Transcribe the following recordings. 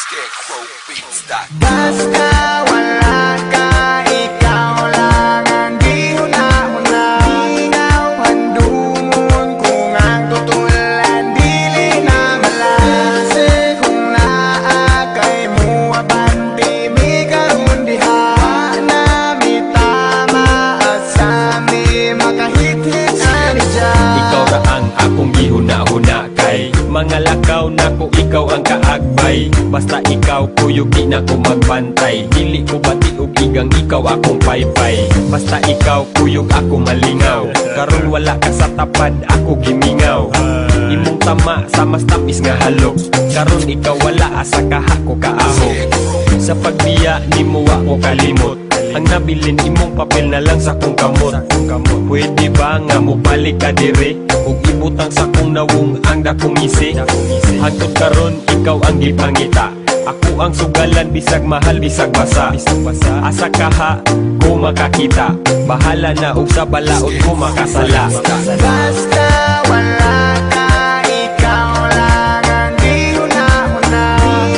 Basta wala ka, ikaw lang ang di huna-huna. Ikaw ang dumon kung ang tutulan dili na malase. Kung naakay mo abanti mi karon diha na mi tama asami makahit-hit ani dyan. Ikaw ra ang akong gihuna-huna kay mga lakaw na ko ikaw ang kaagbay. Basta ikaw kuyog di na ko magbantay. Dili ko bati og igang ikaw akong paypay. Basta ikaw kuyog ako malingaw. Karon wala ka sa tapad ako gimingaw. Imong tama sa mas tapis nga halok. Karon ikaw wala asa kaha ko kaahok. Sa pagbiya nimo wa ko kalimot. Ang nabilin imong papel na lang sa kong kamot. Pwede ba nga mo balik ka dire ug ibutang sa kong nawong ang dakong isi. Hangtod karon ikaw ang gipangita. Ako ang sugalan bisag mahal bisag basa. Asa kaha ko makakita. Bahala na og sa balaod ko makasala. Basta wala ka, ikaw lang ang di huna-huna.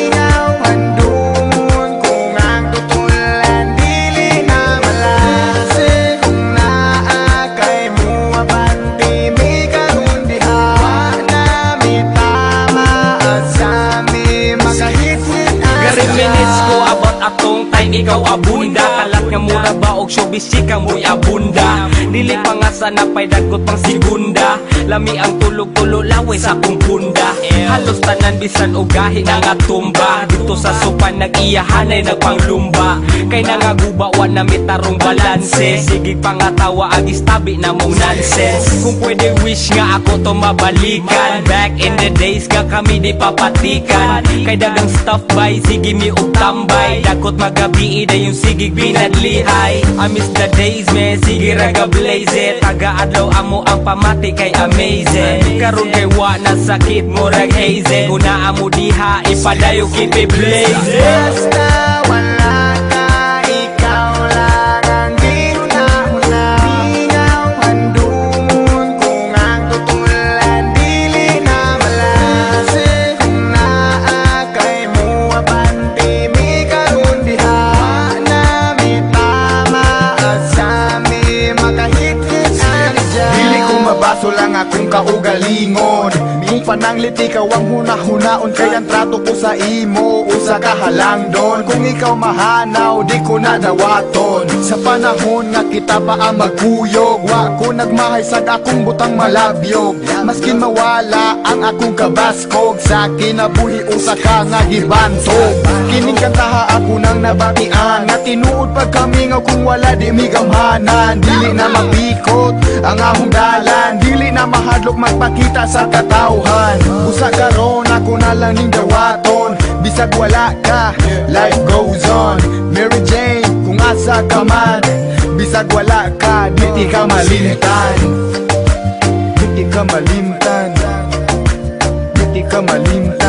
Ikaw ang dumon kung ang tutulan dili na malase. Kung naakay mo abanti mi karon diha na mi tama asami makahit-hit ani minutes ko about atong time ikaw abunda. Kalat nga mura ba og showbiz chika mo'y abunda. Dili pa nga sa napay dagot pang segunda. Lami ang tulog-tulo laway sa akong punda. Halos tanan bisan og gahi na nga tumba. Dito sa sopan nag-iyahanay nagpanglumba. Kay nangagubawan na mitarong balanse. Sige pangatawa ag istabi na mong nonsense. Kung pwede wish nga ako to mabalikan. Back in the days nga kami di papatikan. Kay dagang stuff by sige mi og tambay. Dakot magabi ida yung sigig binadlihay. I miss the days man, sige raga blaze it. Taga-adlaw amo ang pamati kay amazing. Karon kay wa na sakit mo rag haze. Kuna amo diha ipadayo kipi blaze. Basta wala ka, ikaw lang ang di huna-huna. Ikaw ang dumon kung ang tutulan dili na malase. Kung naakay mo abanti mi karon diha na mi tama asami makahit-hit ani dyan. Dili ko mabaso lang akong kaugalingon. Kung pananglit ikaw ang huna-hunaon kay ang trato ko sa imo usa ka halangdon. Kung ikaw mahanaw di ko na dawaton. Sa panahon nga kita pa ang magkuyog, wa ko nagmahay sad akong butang malabyog. Maskin mawala ang akong kabaskog, sa kinabuhi usa ka nga gibantog. Kining kantaha ako nang nabatian nga tinuod pag kami nga kung wala di migamhanan. Dili na mapikot ang ahong dalan, dili na mahadlok magpakita sa katawhan. Busa karon ako na lang ning dawaton. Bisag wala ka, life goes on. Mary Jane, kung asa ka man. Bisag wala ka, di ka malimtan. Di ka malimtan. Di ka malimtan.